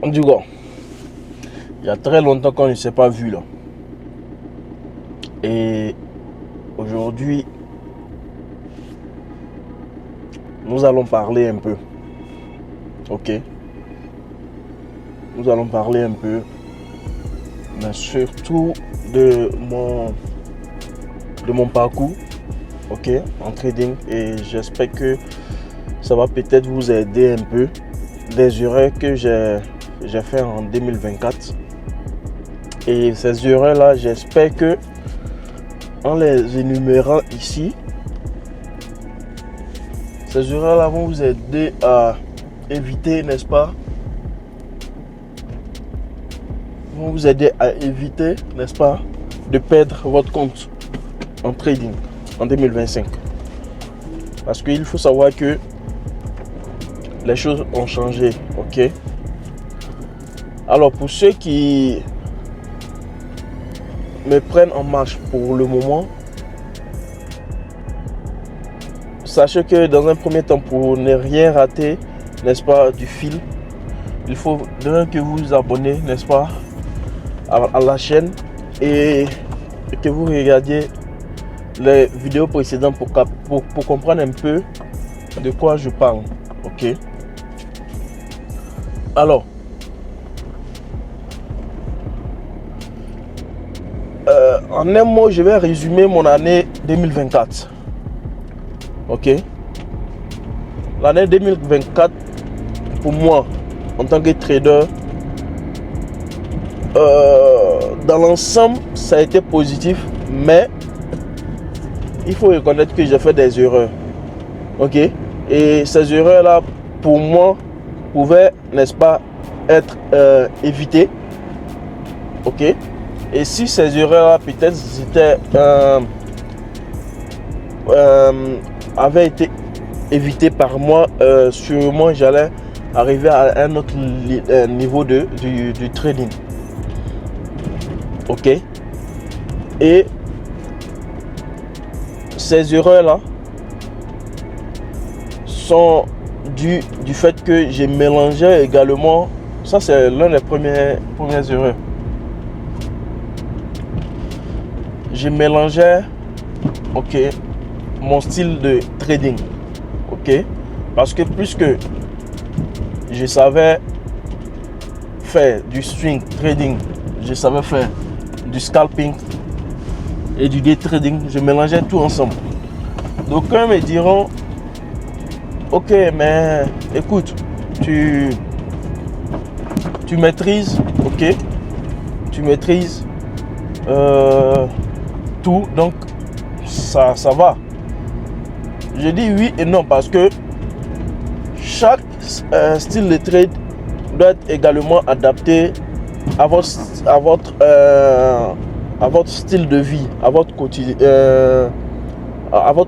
Du coup, il y a très longtemps qu'on ne s'est pas vu là. Et aujourd'hui, nous allons parler un peu. Ok? Nous allons parler un peu, mais surtout de mon parcours, ok, en trading. Et j'espère que ça va peut-être vous aider un peu. Des erreurs que j'ai fait en 2024. Et ces erreurs-là, j'espère que en les énumérant ici, ces erreurs-là vont vous aider à éviter, n'est-ce pas? Vont vous aider à éviter, n'est-ce pas, de perdre votre compte en trading en 2025. Parce qu'il faut savoir que les choses ont changé, ok? Alors pour ceux qui me prennent en marche pour le moment, sachez que dans un premier temps, pour ne rien rater, n'est-ce pas, du fil, il faut que vous vous abonnez, n'est-ce pas, à la chaîne et que vous regardiez les vidéos précédentes pour comprendre un peu de quoi je parle, ok? Alors, en un mot, je vais résumer mon année 2024. Ok? L'année 2024, pour moi, en tant que trader, dans l'ensemble, ça a été positif, mais il faut reconnaître que j'ai fait des erreurs. Ok? Et ces erreurs-là, pour moi, pouvaient, n'est-ce pas, être évitées. Ok? Et si ces erreurs-là, peut-être, avaient été évitées par moi, sûrement j'allais arriver à un autre niveau du trading. Ok? Et ces erreurs-là sont dues du fait que j'ai mélangé également. Ça, c'est l'une des premières erreurs. J'ai mélangé, ok, mon style de trading, ok, parce que plus que je savais faire du swing trading, je savais faire du scalping et du day trading, je mélangeais tout ensemble. D'aucuns me diront, ok, mais écoute, tu maîtrises, ok, tu maîtrises tout, donc ça va. Je dis oui et non parce que chaque style de trade doit être également adapté à votre style de vie, à votre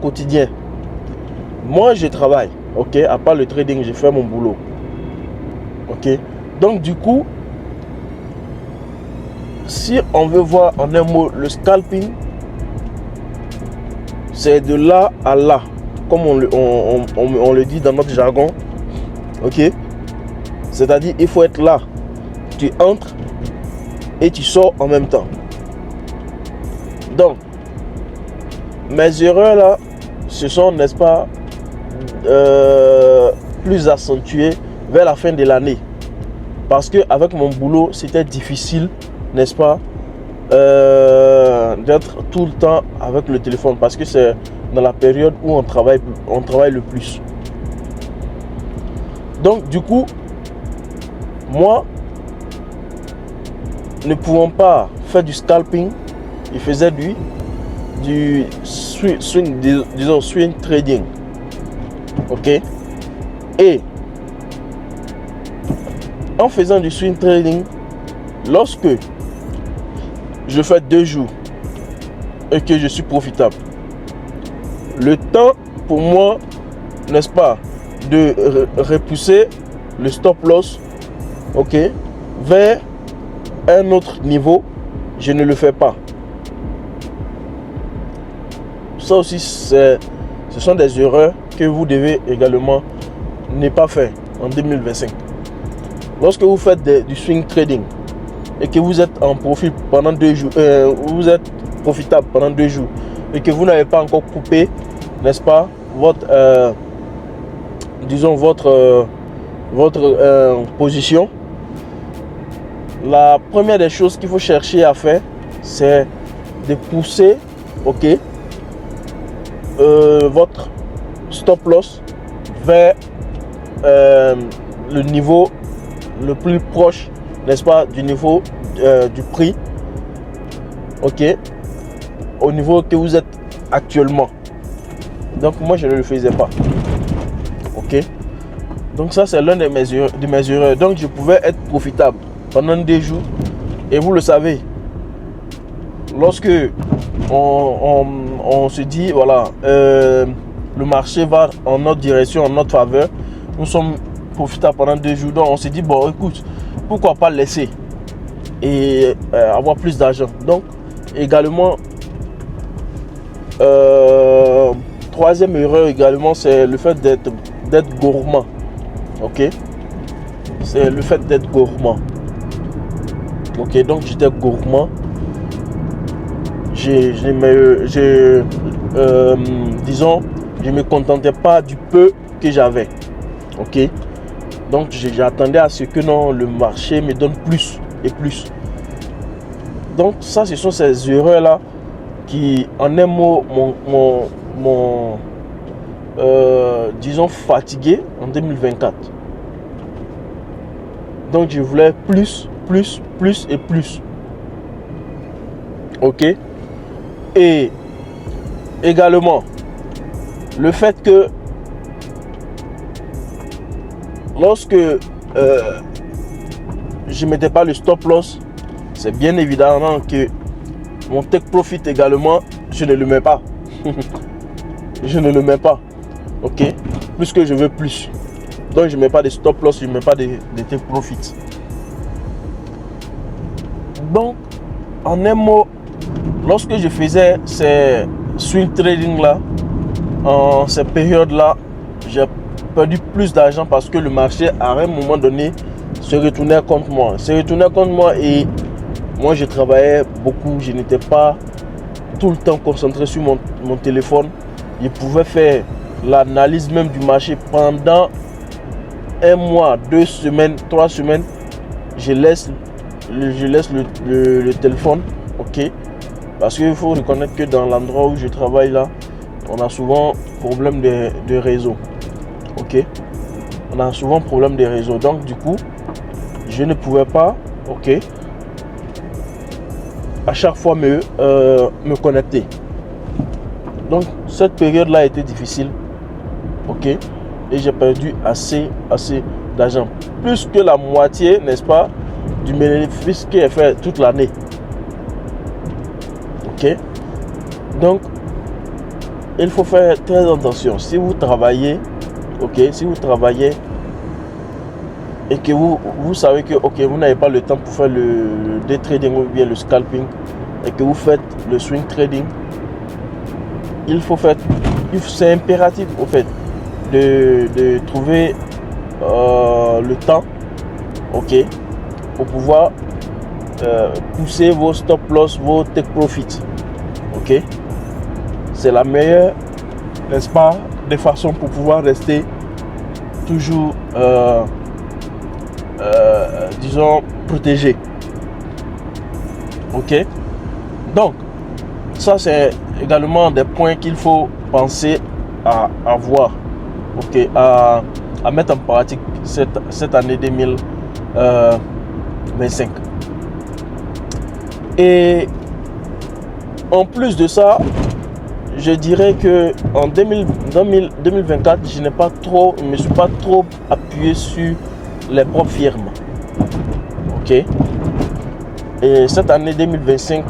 quotidien. Moi, je travaille, ok, à part le trading, je fais mon boulot, ok. Donc du coup, si on veut voir en un mot le scalping, c'est de là à là, comme on le dit dans notre jargon, ok. C'est-à-dire, il faut être là, tu entres et tu sors en même temps. Donc, mes erreurs là, ce sont, n'est-ce pas, plus accentuées vers la fin de l'année. Parce qu'avec mon boulot, c'était difficile, n'est-ce pas, d'être tout le temps avec le téléphone. Parce que c'est dans la période où on travaille le plus. Donc, du coup, moi, ne pouvant pas faire du scalping, il faisait du swing, disons swing trading, ok. Et en faisant du swing trading, lorsque je fais 2 jours et que je suis profitable, le temps pour moi, n'est-ce pas, de repousser le stop loss, ok, vers un autre niveau, je ne le fais pas. Ça aussi, ce sont des erreurs que vous devez également ne pas faire en 2025. lorsque vous faites du swing trading et que vous êtes en profit pendant 2 jours, vous êtes profitable pendant 2 jours et que vous n'avez pas encore coupé, n'est-ce pas, votre position, la première des choses qu'il faut chercher à faire, c'est de pousser, ok, votre stop loss vers le niveau le plus proche, n'est-ce pas, du niveau du prix, ok, au niveau que vous êtes actuellement. Donc moi je ne le faisais pas, ok. Donc ça c'est l'un de mes erreurs. Donc je pouvais être profitable pendant 2 jours et vous le savez, lorsque on se dit voilà, le marché va en notre direction, en notre faveur, nous sommes profitables pendant 2 jours, donc on se dit bon écoute, pourquoi pas laisser et avoir plus d'argent. Donc également, troisième erreur également, c'est le fait d'être gourmand, ok, c'est le fait d'être gourmand, ok. Donc j'étais gourmand, disons, je me contentais pas du peu que j'avais, ok. Donc j'attendais à ce que non, le marché me donne plus et plus. Donc ça, ce sont ces erreurs là qui, en un mot, m'ont disons fatigué en 2024. Donc je voulais plus et plus, ok. Et également le fait que lorsque je ne mettais pas le stop loss, c'est bien évidemment que mon take profit également, je ne le mets pas. Je ne le mets pas, ok, puisque je veux plus. Donc je ne mets pas de stop loss, je ne mets pas de take profit. Donc en un mot, lorsque je faisais ces swing trading là, en ces périodes là, j'ai perdu plus d'argent parce que le marché à un moment donné se retournait contre moi. Et moi je travaillais beaucoup, je n'étais pas tout le temps concentré sur mon téléphone. Je pouvais faire l'analyse même du marché pendant 1 mois, 2 semaines, 3 semaines. Je laisse le téléphone, ok, parce qu'il faut reconnaître que dans l'endroit où je travaille là, on a souvent problème de réseau, ok, on a souvent problème de réseau. Donc du coup je ne pouvais pas, ok, à chaque fois me connecter. Donc cette période là était difficile, ok, et j'ai perdu assez d'argent, plus que la moitié, n'est-ce pas, du bénéfice qui est fait toute l'année, ok. Donc il faut faire très attention si vous travaillez, ok, si vous travaillez et que vous savez que ok, vous n'avez pas le temps pour faire le day trading ou bien le scalping et que vous faites le swing trading, c'est impératif au fait de trouver le temps, ok, pour pouvoir pousser vos stop loss, vos take profit, ok. C'est la meilleure, n'est-ce pas, des façons pour pouvoir rester toujours disons protégé, ok. Donc ça c'est également des points qu'il faut penser à avoir, ok, à mettre en pratique cette année 2025. Et en plus de ça, je dirais que en 2024, je ne me suis pas trop appuyé sur les propres firmes, ok. Et cette année 2025,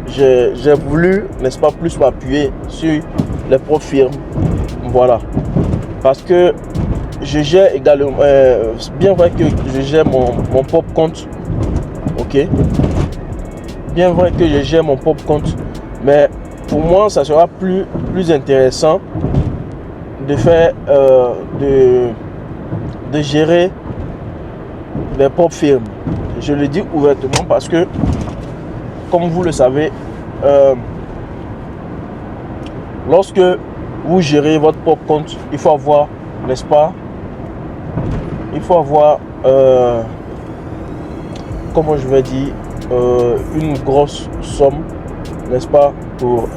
j'ai voulu, n'est-ce pas, plus m'appuyer sur les propres firmes, voilà, parce que je gère également, bien vrai que je gère mon propre compte, ok, bien vrai que je gère mon propre compte, mais pour moi ça sera plus intéressant de faire de gérer des propres firmes. Je le dis ouvertement parce que, comme vous le savez, lorsque vous gérez votre propre compte, il faut avoir, n'est-ce pas, il faut avoir, comment je vais dire, une grosse somme, n'est-ce pas, pour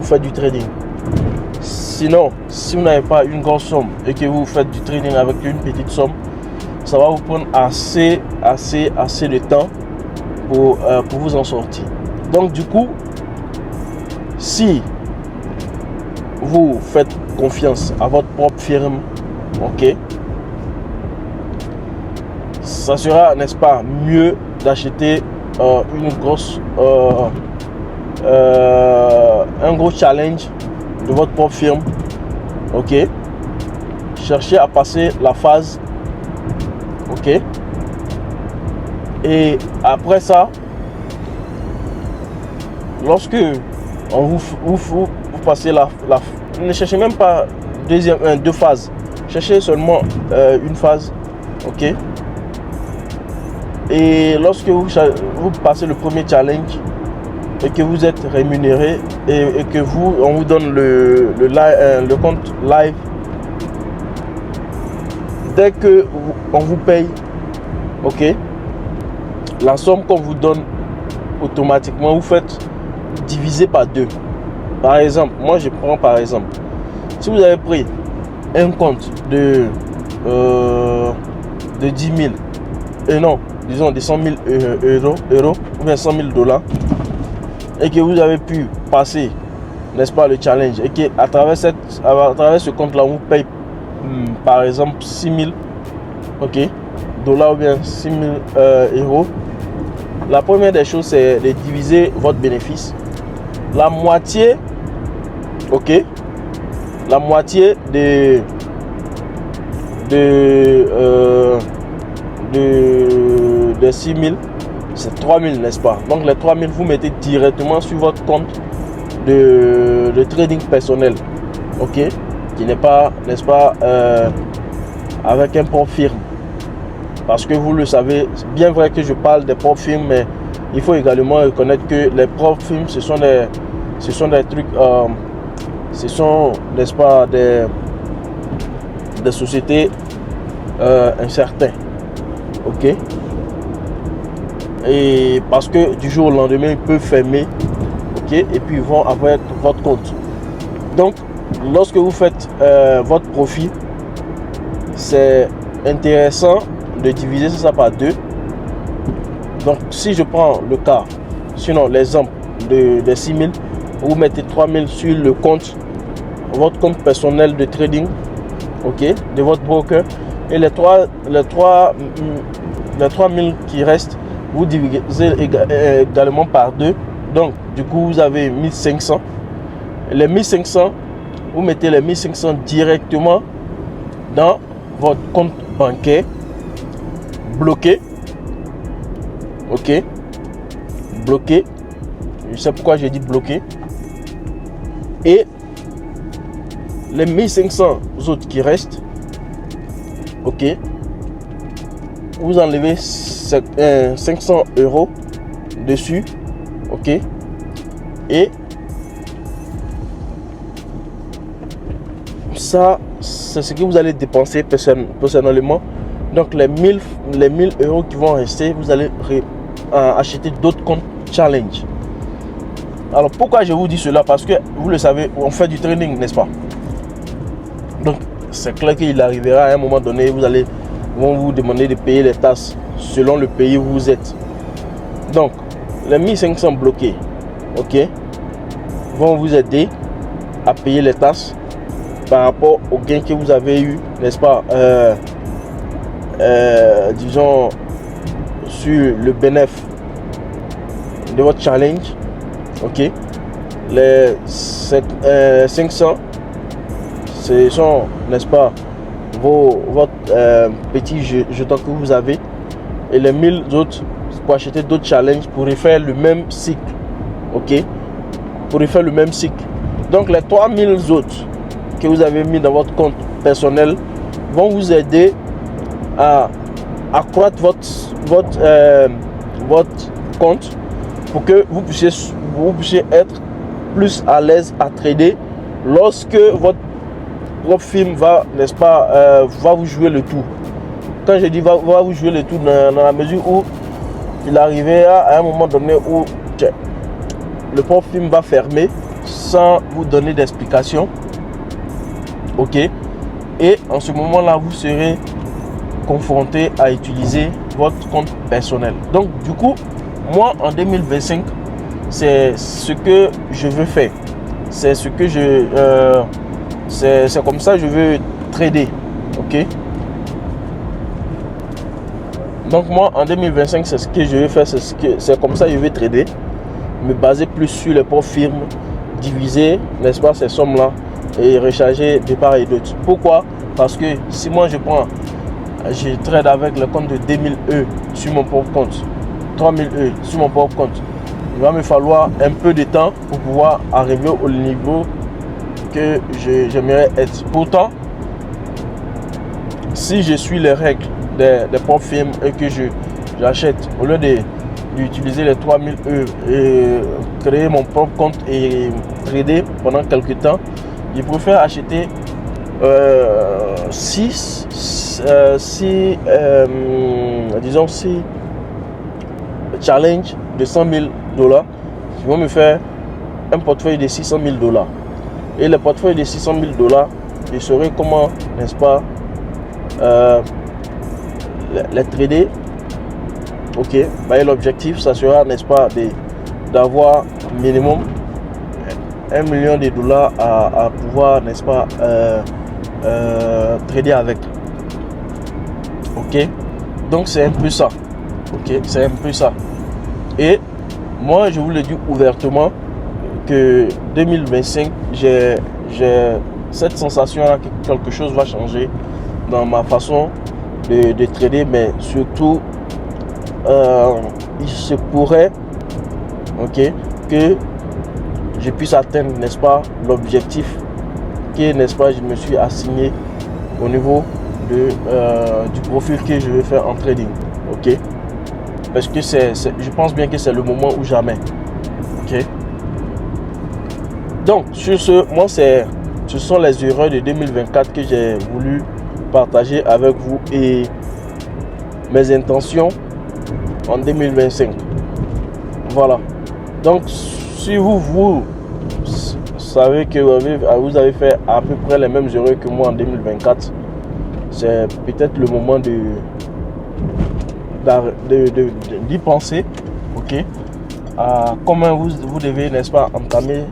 faire du trading. Sinon, si vous n'avez pas une grosse somme et que vous faites du trading avec une petite somme, ça va vous prendre assez de temps pour vous en sortir. Donc du coup, si vous faites confiance à votre propre firme, ok, ça sera, n'est-ce pas, mieux d'acheter une grosse un gros challenge de votre propre firme, ok. Cherchez à passer la phase, ok, et après ça, lorsque vous passez la ne cherchez même pas deux phases, cherchez seulement une phase, ok. Et lorsque vous passez le premier challenge et que vous êtes rémunéré et que on vous donne le compte live, dès que on vous paye, ok, la somme qu'on vous donne automatiquement, vous faites diviser par 2. Par exemple, moi je prends par exemple, si vous avez pris un compte de 10 000, et non, disons de 100 000 euros ou bien 100 000 $, et que vous avez pu passer, n'est-ce pas, le challenge, et que à travers ce compte là, on vous paye par exemple 6 000, ok, dollars ou bien 6 000 euros. La première des choses, c'est de diviser votre bénéfice. La moitié, ok, la moitié de 6 000, c'est 3 000, n'est-ce pas? Donc les 3 000, vous mettez directement sur votre compte de trading personnel, ok, qui n'est pas, n'est-ce pas, avec un propre firme. Parce que vous le savez, c'est bien vrai que je parle des propres firmes, mais il faut également reconnaître que les propres firmes, ce sont des trucs, ce sont, n'est-ce pas, des sociétés incertaines, ok. Et parce que du jour au lendemain, ils peuvent fermer, ok, et puis ils vont avec votre compte. Donc, lorsque vous faites votre profit, c'est intéressant de diviser ça par 2. Donc, si je prends le cas, sinon l'exemple de 6 000, vous mettez 3 000 sur le compte, votre compte personnel de trading, ok, de votre broker, et les 3 000 qui restent, vous divisez également par 2. Donc, du coup, vous avez 1500. Les 1500, vous mettez les 1500 directement dans votre compte bancaire bloqué, ok, bloqué. Je sais pourquoi j'ai dit bloqué. Et les 1500 autres qui restent, ok, vous enlevez 500 euros dessus, ok, et ça, c'est ce que vous allez dépenser personnellement. Donc les 1000 euros qui vont rester, vous allez acheter d'autres comptes challenge. Alors pourquoi je vous dis cela? Parce que vous le savez, on fait du trading, n'est-ce pas? Donc c'est clair qu'il arrivera à un moment donné, vont vous demander de payer les taxes selon le pays où vous êtes. Donc les 1500 bloqués, ok, vont vous aider à payer les taxes par rapport aux gains que vous avez eu, n'est-ce pas, disons sur le bénéfice de votre challenge, ok. Les 500, ce sont, n'est-ce pas, votre petit jeton que vous avez, et les 1000 autres pour acheter d'autres challenges pour refaire le même cycle, ok, pour refaire le même cycle. Donc les 3000 autres que vous avez mis dans votre compte personnel vont vous aider à accroître votre compte pour que vous puissiez être plus à l'aise à trader lorsque votre propre firme va, n'est-ce pas, va vous jouer le tour. Quand je dis va vous jouer le tour, dans la mesure où il arrivera à un moment donné où le propre firme va fermer sans vous donner d'explication. Ok, et en ce moment-là, vous serez confronté à utiliser votre compte personnel. Donc, du coup, moi, en 2025, c'est ce que je veux faire. C'est ce que c'est comme ça que je veux trader. Ok. Donc, moi, en 2025, c'est ce que je veux faire. C'est comme ça que je vais trader. Me baser plus sur les propres firmes, diviser, n'est-ce pas, ces sommes-là et recharger de part et d'autre. Pourquoi? Parce que si moi je trade avec le compte de 2000 E sur mon propre compte, 3000 E sur mon propre compte, il va me falloir un peu de temps pour pouvoir arriver au niveau que j'aimerais être. Pourtant, si je suis les règles des propres firmes et que j'achète, au lieu d'utiliser les 3000 E et créer mon propre compte et trader pendant quelques temps, je préfère acheter 6 challenge de 100 000 $. Qui vont me faire un portefeuille de 600 000 $. Et le portefeuille de 600 000 $, je saurai comment, n'est-ce pas, les trader. Ok, bah, l'objectif, ça sera, n'est-ce pas, d'avoir minimum 1 million de dollars à pouvoir, n'est-ce pas, trader avec. Ok, donc c'est un peu ça. Ok, c'est un peu ça. Et moi, je vous le dis ouvertement que 2025, j'ai cette sensation là que quelque chose va changer dans ma façon de trader, mais surtout il se pourrait, ok, que je puisse atteindre, n'est-ce pas, l'objectif que, n'est-ce pas, je me suis assigné au niveau du profil que je vais faire en trading. Ok, parce que je pense bien que c'est le moment ou jamais. Ok, donc sur ce, moi ce sont les erreurs de 2024 que j'ai voulu partager avec vous et mes intentions en 2025. Voilà. Donc si vous savez que vous avez fait à peu près les mêmes erreurs que moi en 2024, c'est peut-être le moment d'y penser. Ok, à comment vous devez, n'est-ce pas, entamer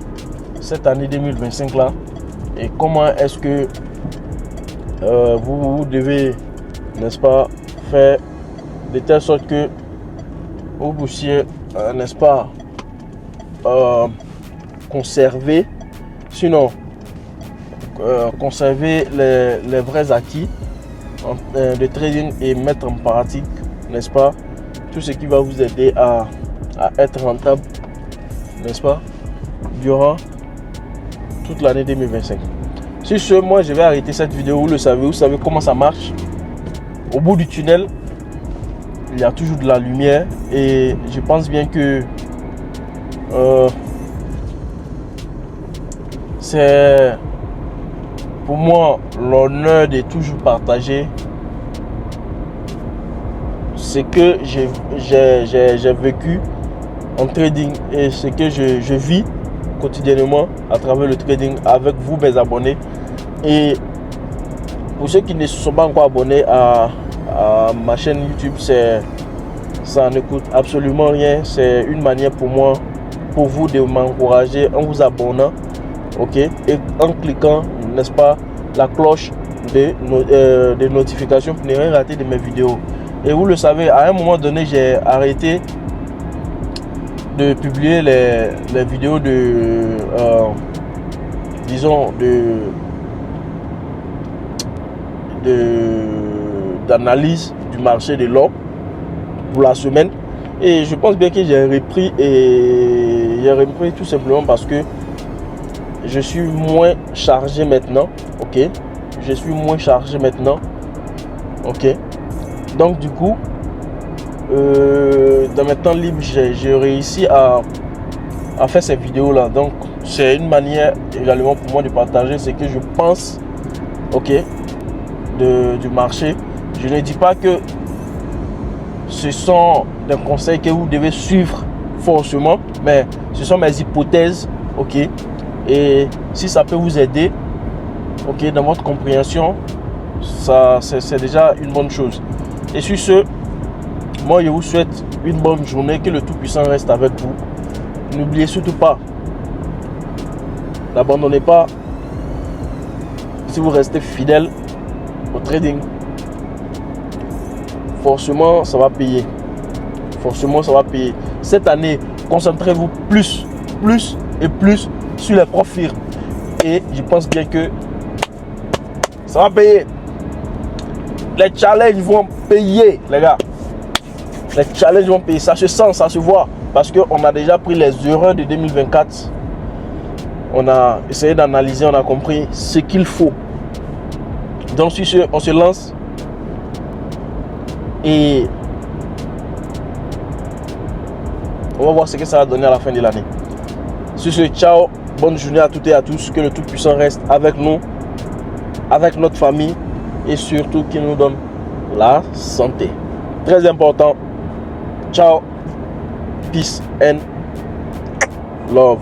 cette année 2025 là, et comment est-ce que vous devez, n'est-ce pas, faire de telle sorte que vous puissiez, n'est-ce pas, conserver, sinon conserver les vrais acquis de trading et mettre en pratique, n'est-ce pas, tout ce qui va vous aider à être rentable, n'est-ce pas, durant toute l'année 2025. Sur ce, moi je vais arrêter cette vidéo. Vous savez comment ça marche. Au bout du tunnel, il y a toujours de la lumière et je pense bien que c'est pour moi l'honneur de toujours partager ce que j'ai vécu en trading et ce que je vis quotidiennement à travers le trading avec vous, mes abonnés. Et pour ceux qui ne se sont pas encore abonnés à ma chaîne YouTube, ça ne coûte absolument rien. C'est une manière pour moi, pour vous, de m'encourager en vous abonnant, ok, et en cliquant, n'est-ce pas, la cloche de notification pour ne rien rater de mes vidéos. Et vous le savez, à un moment donné, j'ai arrêté de publier les vidéos d'analyse du marché de l'or pour la semaine. Et je pense bien que j'ai repris tout simplement parce que je suis moins chargé maintenant. Ok, je suis moins chargé maintenant. Ok, Donc du coup, dans mes temps libres, j'ai réussi à faire ces vidéos là. Donc c'est une manière également pour moi de partager ce que je pense, ok, du marché. Je ne dis pas que ce sont des conseils que vous devez suivre forcément, mais ce sont mes hypothèses, ok. Et si ça peut vous aider, ok, dans votre compréhension, ça c'est déjà une bonne chose. Et sur ce, moi je vous souhaite une bonne journée, que le Tout-Puissant reste avec vous. N'oubliez surtout pas, n'abandonnez pas. Si vous restez fidèle au trading, forcément ça va payer. Forcément ça va payer. Cette année, concentrez-vous plus et plus sur les profits. Et je pense bien que ça va payer. Les challenges vont payer, les gars. Les challenges vont payer. Ça se sent, ça se voit. Parce qu'on a déjà pris les erreurs de 2024. On a essayé d'analyser, on a compris ce qu'il faut. Donc, sur ce, on se lance. Et on va voir ce que ça va donner à la fin de l'année. Sur ce, ciao. Bonne journée à toutes et à tous. Que le Tout-Puissant reste avec nous, avec notre famille. Et surtout qu'il nous donne la santé. Très important. Ciao. Peace and love.